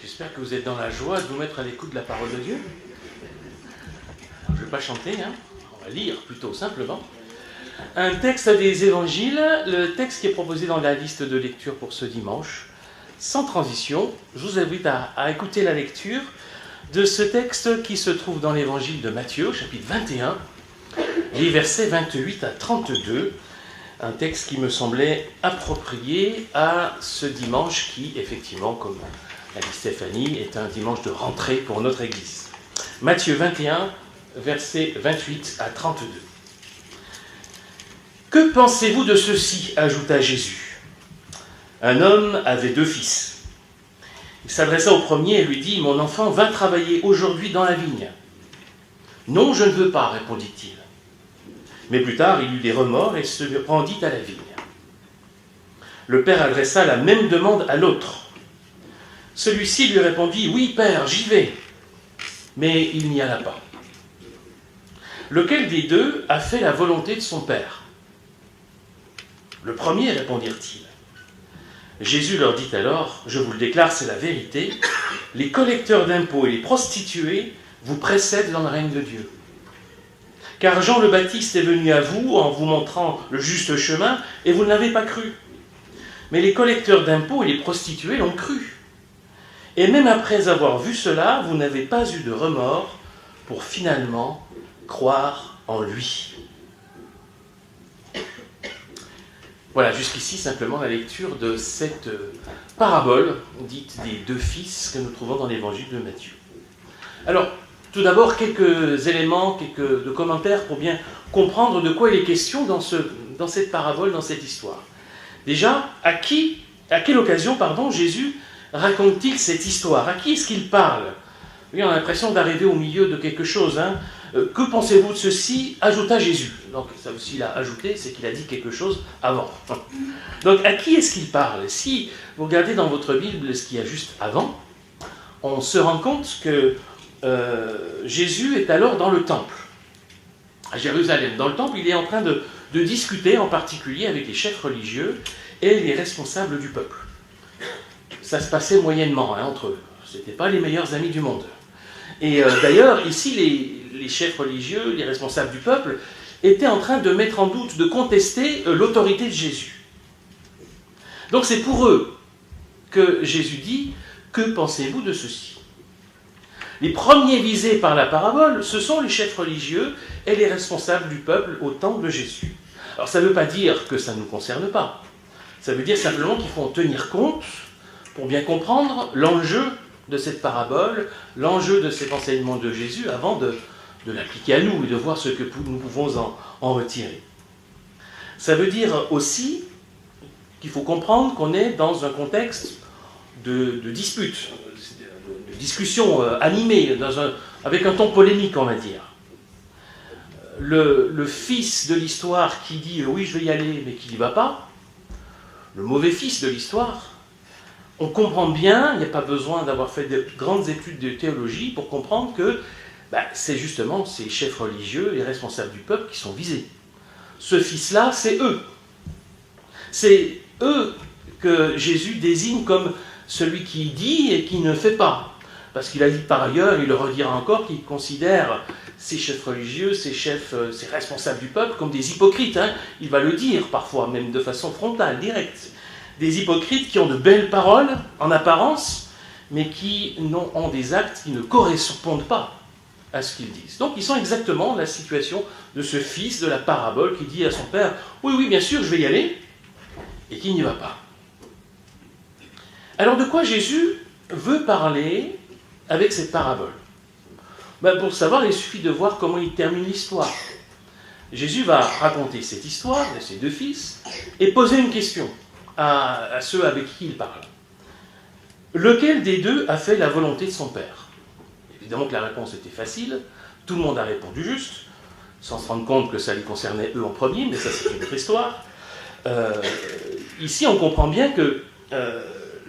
J'espère que vous êtes dans la joie de vous mettre à l'écoute de la parole de Dieu. Je ne vais pas chanter, on va lire plutôt simplement. Un texte des évangiles, le texte qui est proposé dans la liste de lecture pour ce dimanche. Sans transition, je vous invite à écouter la lecture de ce texte qui se trouve dans l'évangile de Matthieu, chapitre 21, les versets 28 à 32. Un texte qui me semblait approprié à ce dimanche qui, effectivement, comme l'a dit Stéphanie, est un dimanche de rentrée pour notre Église. Matthieu 21, versets 28 à 32. « Que pensez-vous de ceci ?» ajouta Jésus. Un homme avait 2 fils. Il s'adressa au premier et lui dit « Mon enfant, va travailler aujourd'hui dans la vigne. »« Non, je ne veux pas, répondit-il. Mais plus tard, il eut des remords et se rendit à la vigne. Le père adressa la même demande à l'autre. Celui-ci lui répondit « Oui, père, j'y vais. » Mais il n'y alla pas. Lequel des deux a fait la volonté de son père ? Le premier, répondirent-ils. Jésus leur dit alors, je vous le déclare, c'est la vérité, les collecteurs d'impôts et les prostituées vous précèdent dans le règne de Dieu. Car Jean le Baptiste est venu à vous en vous montrant le juste chemin, et vous ne l'avez pas cru. Mais les collecteurs d'impôts et les prostituées l'ont cru. Et même après avoir vu cela, vous n'avez pas eu de remords pour finalement croire en lui. Voilà, jusqu'ici simplement la lecture de cette parabole dite des 2 fils que nous trouvons dans l'évangile de Matthieu. Alors, tout d'abord, quelques éléments, quelques commentaires pour bien comprendre de quoi il est question dans cette parabole, dans cette histoire. Déjà, à quelle occasion, Jésus raconte-t-il cette histoire ? À qui est-ce qu'il parle ? Oui, on a l'impression d'arriver au milieu de quelque chose. Que pensez-vous de ceci ? Ajouta Jésus. Donc, ça aussi, il a ajouté, c'est qu'il a dit quelque chose avant. Donc, à qui est-ce qu'il parle ? Si vous regardez dans votre Bible ce qu'il y a juste avant, on se rend compte que Jésus est alors dans le temple, à Jérusalem. Dans le temple, il est en train de discuter en particulier avec les chefs religieux et les responsables du peuple. Ça se passait moyennement entre eux. Ce n'étaient pas les meilleurs amis du monde. Et d'ailleurs, ici, les chefs religieux, les responsables du peuple, étaient en train de mettre en doute, de contester l'autorité de Jésus. Donc c'est pour eux que Jésus dit « Que pensez-vous de ceci ?» Les premiers visés par la parabole, ce sont les chefs religieux et les responsables du peuple au temps de Jésus. Alors ça ne veut pas dire que ça ne nous concerne pas. Ça veut dire simplement qu'il faut en tenir compte pour bien comprendre l'enjeu de cette parabole, l'enjeu de cet enseignement de Jésus avant de l'appliquer à nous et de voir ce que nous pouvons en retirer. Ça veut dire aussi qu'il faut comprendre qu'on est dans un contexte de dispute, de discussion animée, avec un ton polémique, on va dire. Le fils de l'histoire qui dit « oui, je vais y aller », mais qui n'y va pas, le mauvais fils de l'histoire, on comprend bien, il n'y a pas besoin d'avoir fait de grandes études de théologie pour comprendre que c'est justement ces chefs religieux, les responsables du peuple qui sont visés. Ce fils-là, c'est eux. C'est eux que Jésus désigne comme celui qui dit et qui ne fait pas. Parce qu'il a dit par ailleurs, il le redira encore, qu'il considère ces chefs religieux, ces responsables du peuple comme des hypocrites. Il va le dire parfois, même de façon frontale, directe. Des hypocrites qui ont de belles paroles en apparence, mais qui ont des actes qui ne correspondent pas à ce qu'ils disent. Donc ils sont exactement la situation de ce fils de la parabole qui dit à son père « Oui, oui, bien sûr, je vais y aller », et qui n'y va pas. Alors de quoi Jésus veut parler avec cette parabole ? Pour savoir, il suffit de voir comment il termine l'histoire. Jésus va raconter cette histoire de ses 2 fils et poser une question à ceux avec qui il parle. Lequel des deux a fait la volonté de son père ? Évidemment que la réponse était facile, tout le monde a répondu juste, sans se rendre compte que ça les concernait eux en premier, mais ça c'est une autre histoire. Ici on comprend bien que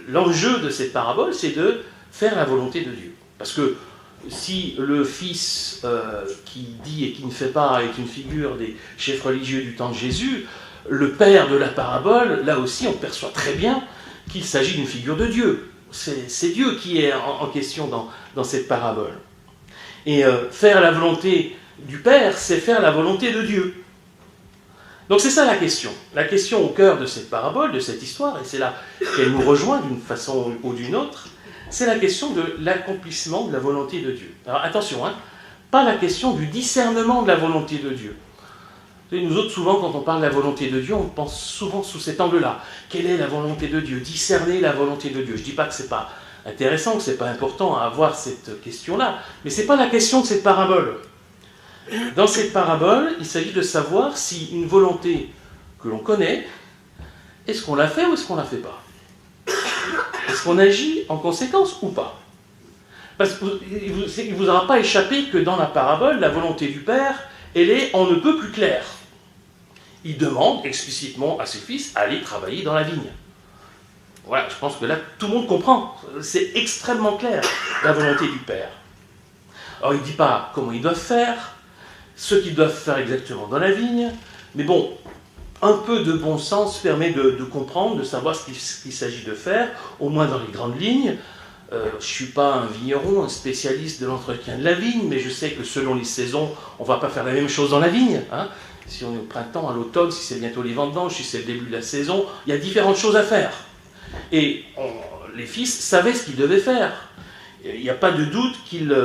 l'enjeu de cette parabole c'est de faire la volonté de Dieu. Parce que si le fils qui dit et qui ne fait pas est une figure des chefs religieux du temps de Jésus, le père de la parabole, là aussi on perçoit très bien qu'il s'agit d'une figure de Dieu. c'est Dieu qui est en question dans cette parabole. Et faire la volonté du Père, c'est faire la volonté de Dieu. Donc c'est ça la question. La question au cœur de cette parabole, de cette histoire, et c'est là qu'elle nous rejoint d'une façon ou d'une autre, c'est la question de l'accomplissement de la volonté de Dieu. Alors attention, pas la question du discernement de la volonté de Dieu. Nous autres, souvent, quand on parle de la volonté de Dieu, on pense souvent sous cet angle-là. Quelle est la volonté de Dieu? Discerner la volonté de Dieu. Je ne dis pas que ce n'est pas intéressant, que ce n'est pas important à avoir cette question-là, mais ce n'est pas la question de cette parabole. Dans cette parabole, il s'agit de savoir si une volonté que l'on connaît, est-ce qu'on la fait ou est-ce qu'on ne la fait pas? Est-ce qu'on agit en conséquence ou pas? Parce qu'il ne vous aura pas échappé que dans la parabole, la volonté du Père, elle est on ne peut plus claire. Il demande explicitement à ses fils d'aller travailler dans la vigne. Voilà, je pense que là, tout le monde comprend. C'est extrêmement clair, la volonté du Père. Alors, il ne dit pas comment ils doivent faire, ce qu'ils doivent faire exactement dans la vigne, mais bon, un peu de bon sens permet de comprendre, de savoir ce qu'il s'agit de faire, au moins dans les grandes lignes. Je ne suis pas un vigneron, un spécialiste de l'entretien de la vigne, mais je sais que selon les saisons, on ne va pas faire la même chose dans la vigne. Si on est au printemps, à l'automne, si c'est bientôt les vendanges, si c'est le début de la saison, il y a différentes choses à faire. Et les fils savaient ce qu'ils devaient faire. Il n'y a pas de doute qu'ils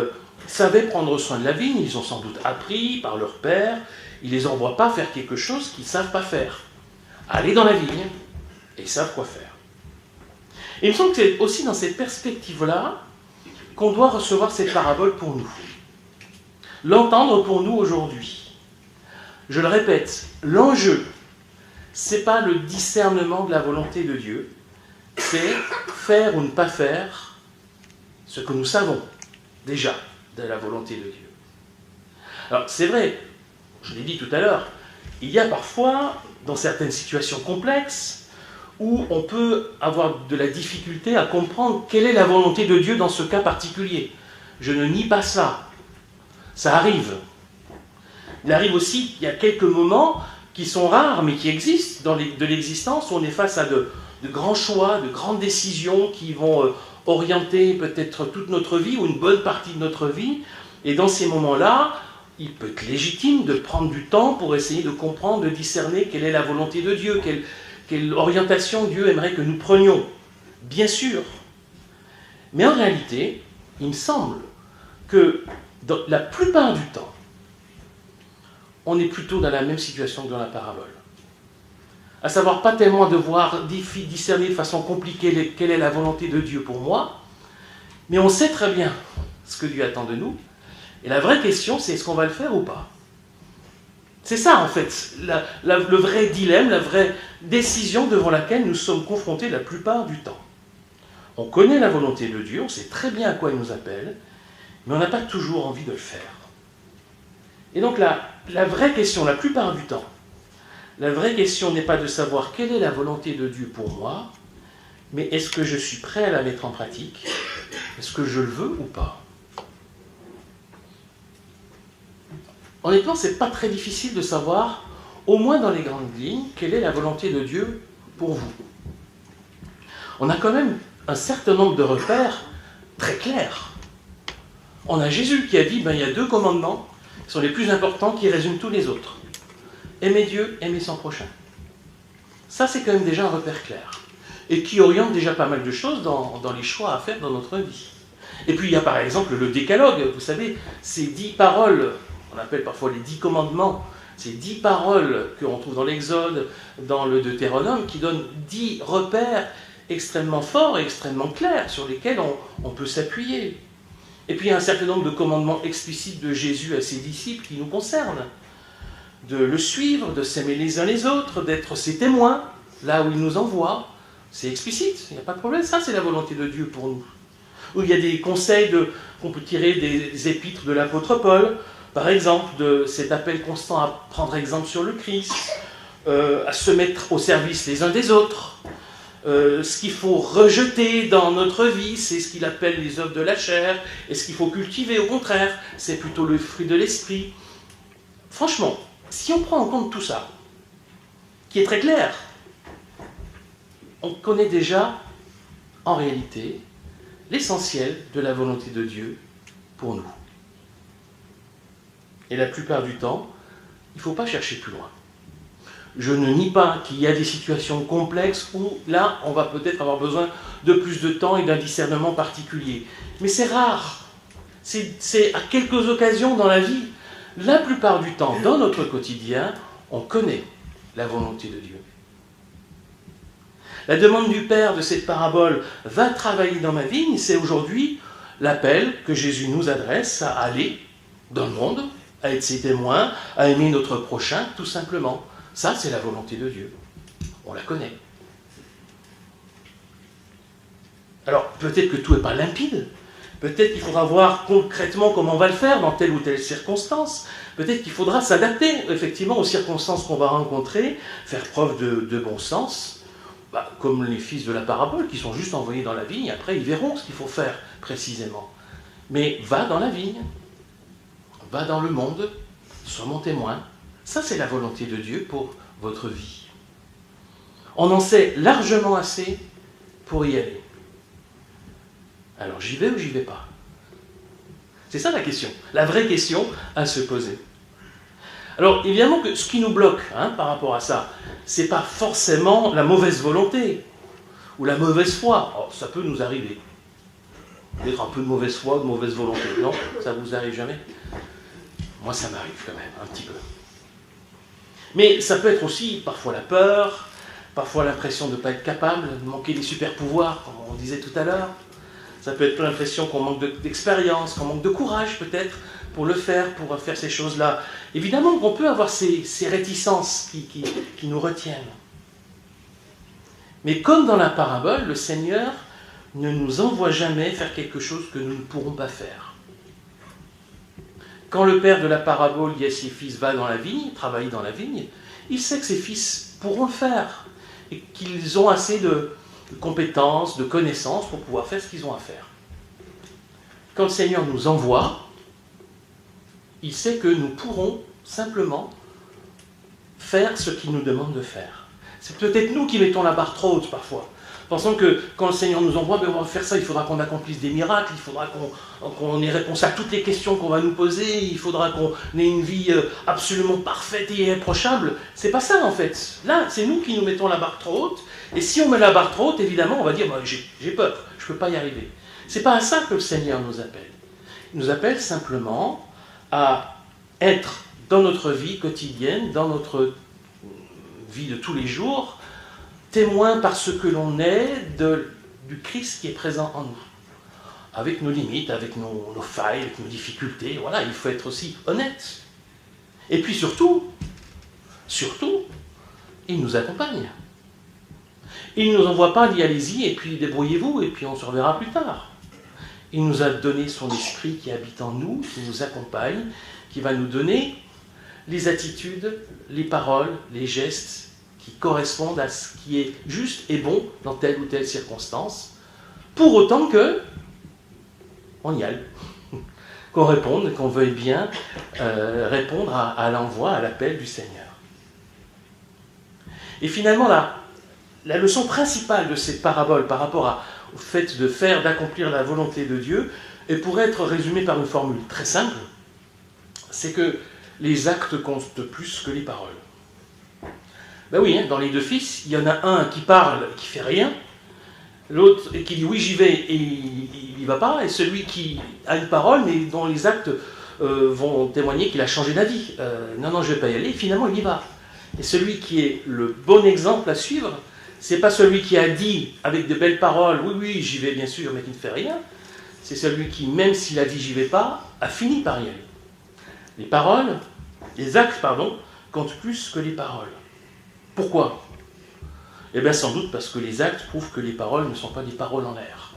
savaient prendre soin de la vigne, ils ont sans doute appris par leur père, ils ne les envoient pas faire quelque chose qu'ils ne savent pas faire. Aller dans la vigne, et ils savent quoi faire. Et il me semble que c'est aussi dans cette perspective-là qu'on doit recevoir cette parabole pour nous. L'entendre pour nous aujourd'hui. Je le répète, l'enjeu, ce n'est pas le discernement de la volonté de Dieu, c'est faire ou ne pas faire ce que nous savons déjà de la volonté de Dieu. Alors c'est vrai, je l'ai dit tout à l'heure, il y a parfois, dans certaines situations complexes, où on peut avoir de la difficulté à comprendre quelle est la volonté de Dieu dans ce cas particulier. Je ne nie pas ça. Ça arrive. Il arrive aussi qu'il y a quelques moments qui sont rares, mais qui existent de l'existence, où on est face à de grands choix, de grandes décisions qui vont orienter peut-être toute notre vie, ou une bonne partie de notre vie. Et dans ces moments-là, il peut être légitime de prendre du temps pour essayer de comprendre, de discerner quelle est la volonté de Dieu, quelle orientation Dieu aimerait que nous prenions. Bien sûr. Mais en réalité, il me semble que dans la plupart du temps, on est plutôt dans la même situation que dans la parabole. À savoir, pas tellement devoir discerner de façon compliquée quelle est la volonté de Dieu pour moi, mais on sait très bien ce que Dieu attend de nous. Et la vraie question, c'est est-ce qu'on va le faire ou pas? C'est ça, en fait, le vrai dilemme, la vraie décision devant laquelle nous sommes confrontés la plupart du temps. On connaît la volonté de Dieu, on sait très bien à quoi il nous appelle, mais on n'a pas toujours envie de le faire. Et donc la vraie question, la plupart du temps, la vraie question n'est pas de savoir quelle est la volonté de Dieu pour moi, mais est-ce que je suis prêt à la mettre en pratique? Est-ce que je le veux ou pas? Honnêtement, ce n'est pas très difficile de savoir, au moins dans les grandes lignes, quelle est la volonté de Dieu pour vous. On a quand même un certain nombre de repères très clairs. On a Jésus qui a dit, il y a 2 commandements qui sont les plus importants, qui résument tous les autres. Aimer Dieu, aimer son prochain. Ça, c'est quand même déjà un repère clair. Et qui oriente déjà pas mal de choses dans les choix à faire dans notre vie. Et puis, il y a par exemple le décalogue. Vous savez, ces 10 paroles, on appelle parfois les 10 commandements, ces 10 paroles qu'on trouve dans l'Exode, dans le Deutéronome, qui donnent 10 repères extrêmement forts et extrêmement clairs sur lesquels on peut s'appuyer. Et puis il y a un certain nombre de commandements explicites de Jésus à ses disciples qui nous concernent. De le suivre, de s'aimer les uns les autres, d'être ses témoins, là où il nous envoie. C'est explicite, il n'y a pas de problème, ça c'est la volonté de Dieu pour nous. Où il y a des conseils qu'on peut tirer des épîtres de l'apôtre Paul, par exemple, de cet appel constant à prendre exemple sur le Christ, à se mettre au service les uns des autres. Ce qu'il faut rejeter dans notre vie, c'est ce qu'il appelle les œuvres de la chair, et ce qu'il faut cultiver, au contraire, c'est plutôt le fruit de l'esprit. Franchement, si on prend en compte tout ça, qui est très clair, on connaît déjà, en réalité, l'essentiel de la volonté de Dieu pour nous. Et la plupart du temps, il ne faut pas chercher plus loin. Je ne nie pas qu'il y a des situations complexes où là, on va peut-être avoir besoin de plus de temps et d'un discernement particulier. Mais c'est rare. C'est à quelques occasions dans la vie. La plupart du temps, dans notre quotidien, on connaît la volonté de Dieu. La demande du Père de cette parabole « Va travailler dans ma vigne », c'est aujourd'hui l'appel que Jésus nous adresse à aller dans le monde, à être ses témoins, à aimer notre prochain, tout simplement. Ça, c'est la volonté de Dieu. On la connaît. Alors, peut-être que tout n'est pas limpide. Peut-être qu'il faudra voir concrètement comment on va le faire dans telle ou telle circonstance. Peut-être qu'il faudra s'adapter, effectivement, aux circonstances qu'on va rencontrer, faire preuve de bon sens. Comme les fils de la parabole qui sont juste envoyés dans la vigne, après ils verront ce qu'il faut faire précisément. Mais va dans la vigne, va dans le monde, sois mon témoin. Ça, c'est la volonté de Dieu pour votre vie. On en sait largement assez pour y aller. Alors, j'y vais ou j'y vais pas? C'est ça la question, la vraie question à se poser. Alors, évidemment que ce qui nous bloque par rapport à ça, c'est pas forcément la mauvaise volonté ou la mauvaise foi. Oh, ça peut nous arriver. Peut-être un peu de mauvaise foi, de mauvaise volonté. Non, ça vous arrive jamais? Moi, ça m'arrive quand même, un petit peu. Mais ça peut être aussi parfois la peur, parfois l'impression de ne pas être capable, de manquer des super pouvoirs, comme on disait tout à l'heure. Ça peut être l'impression qu'on manque d'expérience, qu'on manque de courage peut-être pour le faire, pour faire ces choses-là. Évidemment qu'on peut avoir ces réticences qui nous retiennent. Mais comme dans la parabole, le Seigneur ne nous envoie jamais faire quelque chose que nous ne pourrons pas faire. Quand le père de la parabole dit à ses fils « va dans la vigne, travaille dans la vigne », il sait que ses fils pourront le faire et qu'ils ont assez de compétences, de connaissances pour pouvoir faire ce qu'ils ont à faire. Quand le Seigneur nous envoie, il sait que nous pourrons simplement faire ce qu'il nous demande de faire. C'est peut-être nous qui mettons la barre trop haute parfois. Pensons que quand le Seigneur nous envoie, on va faire ça, il faudra qu'on accomplisse des miracles, il faudra qu'on ait réponse à toutes les questions qu'on va nous poser, il faudra qu'on ait une vie absolument parfaite et irréprochable. C'est pas ça en fait. Là, c'est nous qui nous mettons la barre trop haute. Et si on met la barre trop haute, évidemment, on va dire j'ai peur, je ne peux pas y arriver. C'est pas à ça que le Seigneur nous appelle. Il nous appelle simplement à être dans notre vie quotidienne, dans notre vie de tous les jours, témoin par ce que l'on est du Christ qui est présent en nous. Avec nos limites, avec nos failles, avec nos difficultés, voilà, il faut être aussi honnête. Et puis surtout, il nous accompagne. Il ne nous envoie pas, dit allez-y, et puis débrouillez-vous, et puis on se reverra plus tard. Il nous a donné son esprit qui habite en nous, qui nous accompagne, qui va nous donner les attitudes, les paroles, les gestes qui correspondent à ce qui est juste et bon dans telle ou telle circonstance, pour autant que on y aille, qu'on réponde, qu'on veuille bien répondre à l'envoi, à l'appel du Seigneur. Et finalement, la leçon principale de cette parabole par rapport au fait d'accomplir la volonté de Dieu, et pourrait être résumée par une formule très simple, c'est que les actes comptent plus que les paroles. Ben oui, dans les deux fils, il y en a un qui parle et qui fait rien, l'autre qui dit oui j'y vais et il n'y va pas, et celui qui a une parole mais dont les actes vont témoigner qu'il a changé d'avis. Non, je ne vais pas y aller, et finalement il y va. Et celui qui est le bon exemple à suivre, c'est pas celui qui a dit avec de belles paroles oui j'y vais bien sûr mais qui ne fait rien, c'est celui qui, même s'il a dit j'y vais pas, a fini par y aller. Les actes comptent plus que les paroles. Pourquoi? Eh bien sans doute parce que les actes prouvent que les paroles ne sont pas des paroles en l'air.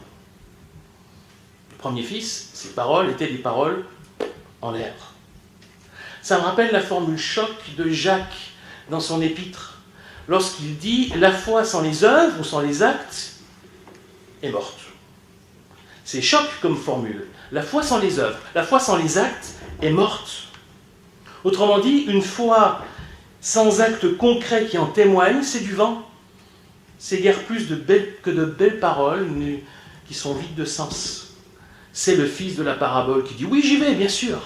Le premier fils, ses paroles étaient des paroles en l'air. Ça me rappelle la formule choc de Jacques dans son épître, lorsqu'il dit « La foi sans les œuvres ou sans les actes est morte ». C'est choc comme formule. La foi sans les œuvres, la foi sans les actes est morte. Autrement dit, une foi sans actes concrets qui en témoignent, c'est du vent. C'est guère plus que de belles paroles qui sont vides de sens. C'est le fils de la parabole qui dit « Oui, j'y vais, bien sûr !»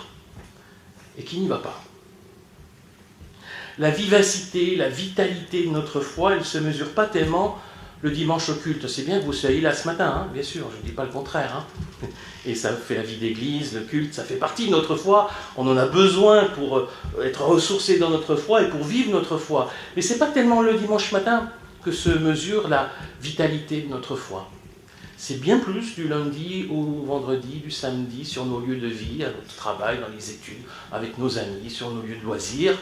et qui n'y va pas. La vivacité, la vitalité de notre foi, elle ne se mesure pas tellement le dimanche au culte. C'est bien que vous soyez là ce matin, hein, bien sûr, je ne dis pas le contraire. Hein. Et ça fait la vie d'église, le culte, ça fait partie de notre foi. On en a besoin pour être ressourcés dans notre foi et pour vivre notre foi. Mais ce n'est pas tellement le dimanche matin que se mesure la vitalité de notre foi. C'est bien plus du lundi au vendredi, du samedi, sur nos lieux de vie, à notre travail, dans les études, avec nos amis, sur nos lieux de loisirs,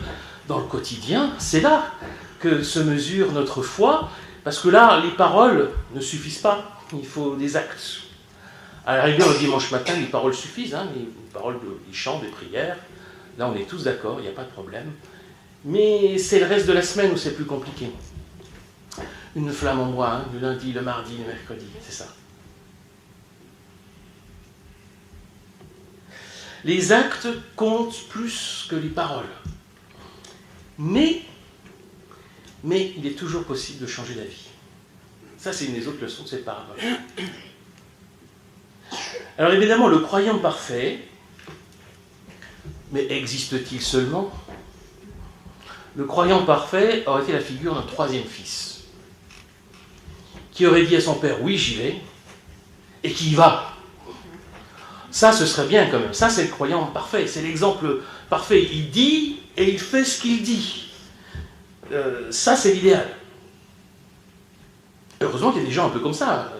dans le quotidien. C'est là que se mesure notre foi, parce que là, les paroles ne suffisent pas, il faut des actes. À l'arrivée, le dimanche matin, les paroles suffisent, hein, les paroles des chants, des prières. Là, on est tous d'accord, il n'y a pas de problème. Mais c'est le reste de la semaine où c'est plus compliqué. Une flamme en bois, hein, le lundi, le mardi, le mercredi, c'est ça. Les actes comptent plus que les paroles. Mais il est toujours possible de changer d'avis. Ça, c'est une des autres leçons de cette parabole. Alors évidemment, le croyant parfait, mais existe-t-il seulement? Le croyant parfait aurait été la figure d'un troisième fils, qui aurait dit à son père, oui, j'y vais, et qui y va. Ça, ce serait bien quand même. Ça, c'est le croyant parfait. C'est l'exemple parfait. Il dit et il fait ce qu'il dit. Ça, c'est l'idéal. Heureusement qu'il y a des gens un peu comme ça.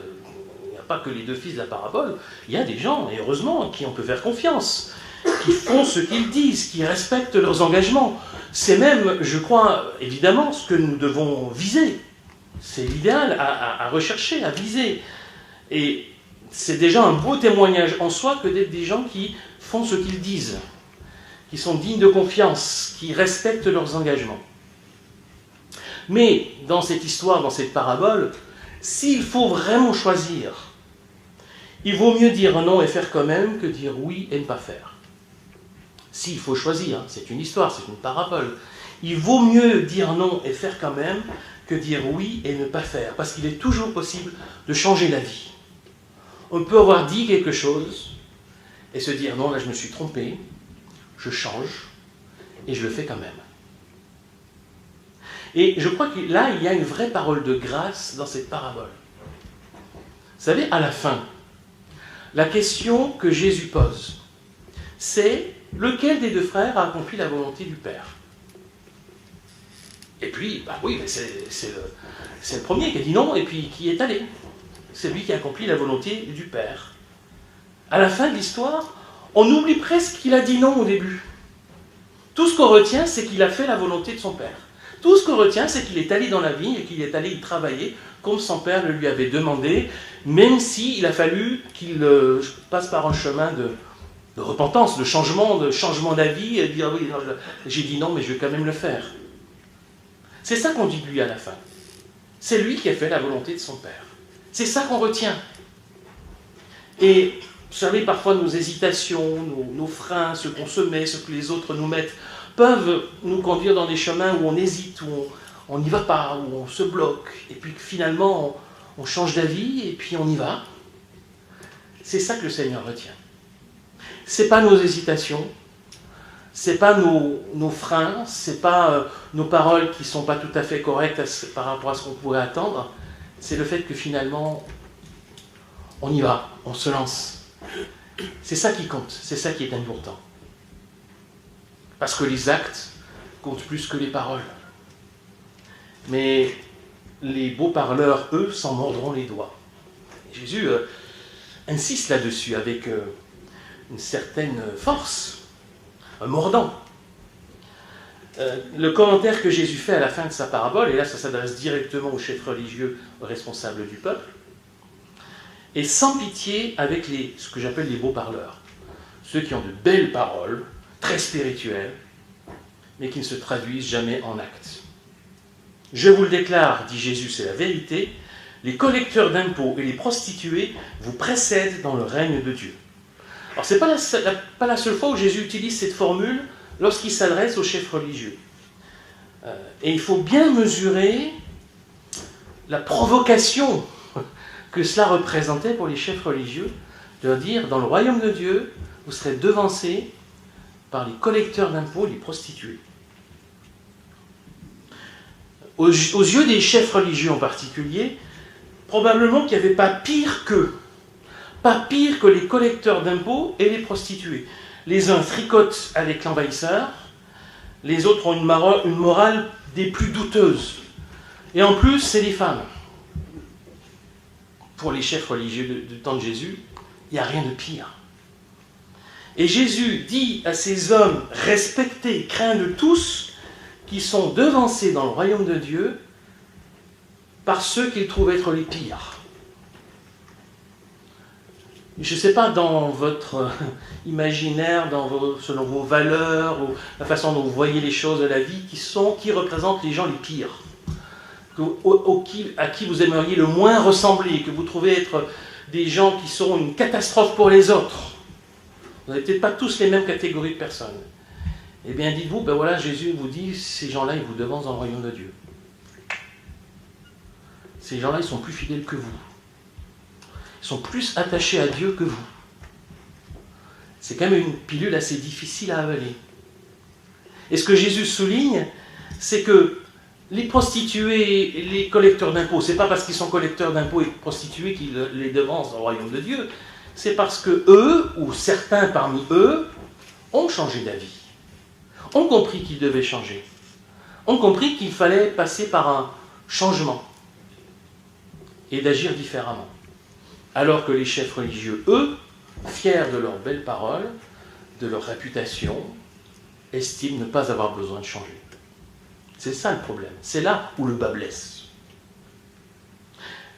Il n'y a pas que les deux fils de la parabole. Il y a des gens, et heureusement, qui on peut faire confiance, qui font ce qu'ils disent, qui respectent leurs engagements. C'est même, je crois, évidemment, ce que nous devons viser. C'est l'idéal à rechercher, à viser. Et c'est déjà un beau témoignage en soi que d'être des gens qui font ce qu'ils disent, qui sont dignes de confiance, qui respectent leurs engagements. Mais dans cette histoire, dans cette parabole, s'il faut vraiment choisir, il vaut mieux dire non et faire quand même que dire oui et ne pas faire. S'il faut choisir, hein, c'est une histoire, c'est une parabole. Il vaut mieux dire non et faire quand même que dire oui et ne pas faire, parce qu'il est toujours possible de changer la vie. On peut avoir dit quelque chose et se dire non, là je me suis trompé, je change et je le fais quand même. Et je crois que là, il y a une vraie parole de grâce dans cette parabole. Vous savez, à la fin, la question que Jésus pose, c'est lequel des deux frères a accompli la volonté du Père? Et puis, bah oui, c'est le premier qui a dit non et puis qui est allé. C'est lui qui a accompli la volonté du Père. À la fin de l'histoire, on oublie presque qu'il a dit non au début. Tout ce qu'on retient, c'est qu'il a fait la volonté de son Père. Tout ce qu'on retient, c'est qu'il est allé dans la vigne et qu'il est allé y travailler comme son Père le lui avait demandé, même s'il a fallu qu'il passe par un chemin de repentance, de changement d'avis, et dire oui, j'ai dit non, mais je vais quand même le faire. C'est ça qu'on dit de lui à la fin. C'est lui qui a fait la volonté de son Père. C'est ça qu'on retient. Et vous savez, parfois nos hésitations, nos freins, ce qu'on se met, ce que les autres nous mettent, peuvent nous conduire dans des chemins où on hésite, où on n'y va pas, où on se bloque, et puis finalement on change d'avis, et puis on y va. C'est ça que le Seigneur retient. Ce n'est pas nos hésitations, ce n'est pas nos freins, ce n'est pas nos paroles qui ne sont pas tout à fait correctes par rapport à ce qu'on pourrait attendre, c'est le fait que finalement on y va, on se lance. C'est ça qui compte, c'est ça qui est important. Parce que les actes comptent plus que les paroles. Mais les beaux parleurs, eux, s'en mordront les doigts. Et Jésus insiste là-dessus avec une certaine force, un mordant. Le commentaire que Jésus fait à la fin de sa parabole, et là ça s'adresse directement aux chefs religieux, aux responsables du peuple, est sans pitié avec ce que j'appelle les beaux parleurs. Ceux qui ont de belles paroles, très spirituelles, mais qui ne se traduisent jamais en actes. Je vous le déclare, dit Jésus, c'est la vérité, les collecteurs d'impôts et les prostituées vous précèdent dans le règne de Dieu. Alors ce n'est pas la seule fois où Jésus utilise cette formule lorsqu'il s'adresse aux chefs religieux. Et il faut bien mesurer la provocation que cela représentait pour les chefs religieux, de leur dire, dans le royaume de Dieu, vous serez devancés par les collecteurs d'impôts, les prostituées. Aux yeux des chefs religieux en particulier, probablement qu'il n'y avait pas pire qu'eux. Pas pire que les collecteurs d'impôts et les prostituées. Les uns tricotent avec l'envahisseur, les autres ont une morale des plus douteuses. Et en plus, c'est des femmes. Pour les chefs religieux du temps de Jésus, il n'y a rien de pire. Et Jésus dit à ces hommes respectés, craints de tous, qui sont devancés dans le royaume de Dieu par ceux qu'il trouve être les pires. Je ne sais pas, dans votre imaginaire, selon vos valeurs, ou la façon dont vous voyez les choses de la vie, qui représentent les gens les pires, à qui vous aimeriez le moins ressembler, que vous trouvez être des gens qui seront une catastrophe pour les autres. Vous n'avez peut-être pas tous les mêmes catégories de personnes. Eh bien, dites-vous, ben voilà, Jésus vous dit, ces gens-là, ils vous devancent dans le royaume de Dieu. Ces gens-là, ils sont plus fidèles que vous. Ils sont plus attachés à Dieu que vous. C'est quand même une pilule assez difficile à avaler. Et ce que Jésus souligne, c'est que les prostituées et les collecteurs d'impôts, c'est pas parce qu'ils sont collecteurs d'impôts et prostituées qu'ils les devancent dans le royaume de Dieu, c'est parce que eux, ou certains parmi eux, ont changé d'avis, ont compris qu'ils devaient changer, ont compris qu'il fallait passer par un changement et d'agir différemment. Alors que les chefs religieux, eux, fiers de leurs belles paroles, de leur réputation, estiment ne pas avoir besoin de changer. C'est ça le problème. C'est là où le bas blesse.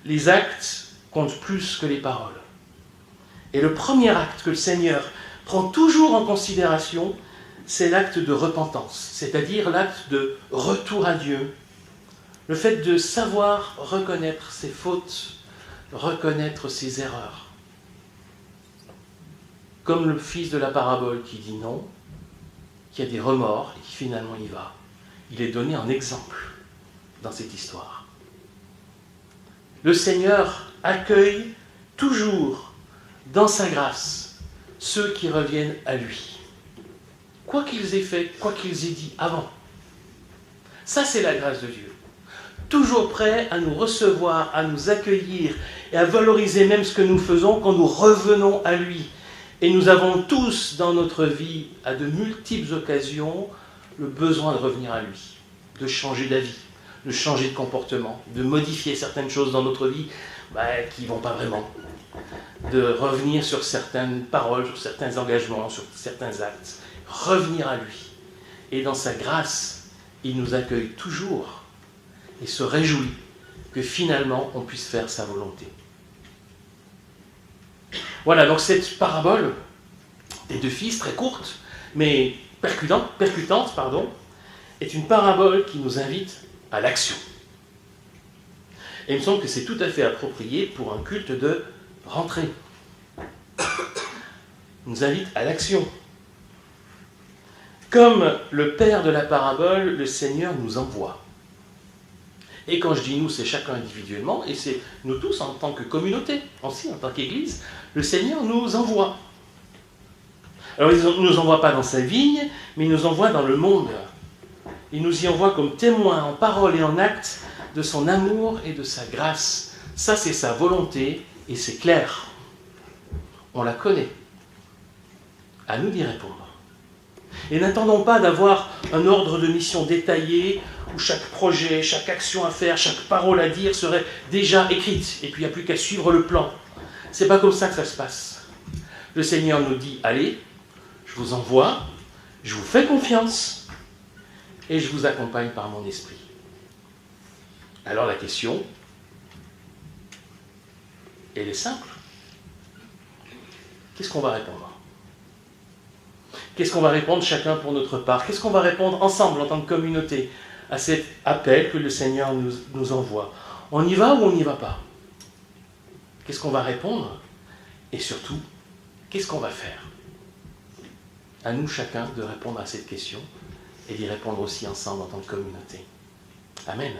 Les actes comptent plus que les paroles. Et le premier acte que le Seigneur prend toujours en considération, c'est l'acte de repentance, c'est-à-dire l'acte de retour à Dieu, le fait de savoir reconnaître ses fautes, reconnaître ses erreurs. Comme le fils de la parabole qui dit non, qui a des remords et qui finalement y va. Il est donné en exemple dans cette histoire. Le Seigneur accueille toujours dans sa grâce ceux qui reviennent à lui. Quoi qu'ils aient fait, quoi qu'ils aient dit avant. Ça, c'est la grâce de Dieu. Toujours prêt à nous recevoir, à nous accueillir et à valoriser même ce que nous faisons quand nous revenons à lui. Et nous avons tous dans notre vie, à de multiples occasions, le besoin de revenir à lui, de changer d'avis, de changer de comportement, de modifier certaines choses dans notre vie qui ne vont pas vraiment, de revenir sur certaines paroles, sur certains engagements, sur certains actes, revenir à lui. Et dans sa grâce, il nous accueille toujours et se réjouit que finalement on puisse faire sa volonté. Voilà, donc cette parabole des deux fils, très courte, mais percutante, est une parabole qui nous invite à l'action. Et il me semble que c'est tout à fait approprié pour un culte de rentrée. Il nous invite à l'action. Comme le père de la parabole, le Seigneur nous envoie. Et quand je dis nous, c'est chacun individuellement, et c'est nous tous en tant que communauté, aussi en tant qu'Église, le Seigneur nous envoie. Alors il ne nous envoie pas dans sa vigne, mais il nous envoie dans le monde. Il nous y envoie comme témoins en parole et en acte de son amour et de sa grâce. Ça, c'est sa volonté, et c'est clair. On la connaît. À nous d'y répondre. Et n'attendons pas d'avoir un ordre de mission détaillé, où chaque projet, chaque action à faire, chaque parole à dire serait déjà écrite, et puis il n'y a plus qu'à suivre le plan. C'est pas comme ça que ça se passe. Le Seigneur nous dit, allez, je vous envoie, je vous fais confiance, et je vous accompagne par mon esprit. Alors la question, elle est simple. Qu'est-ce qu'on va répondre ? Qu'est-ce qu'on va répondre chacun pour notre part ? Qu'est-ce qu'on va répondre ensemble en tant que communauté à cet appel que le Seigneur nous envoie ? On y va ou on n'y va pas ? Qu'est-ce qu'on va répondre ? Et surtout, qu'est-ce qu'on va faire ? À nous chacun de répondre à cette question et d'y répondre aussi ensemble en tant que communauté. Amen.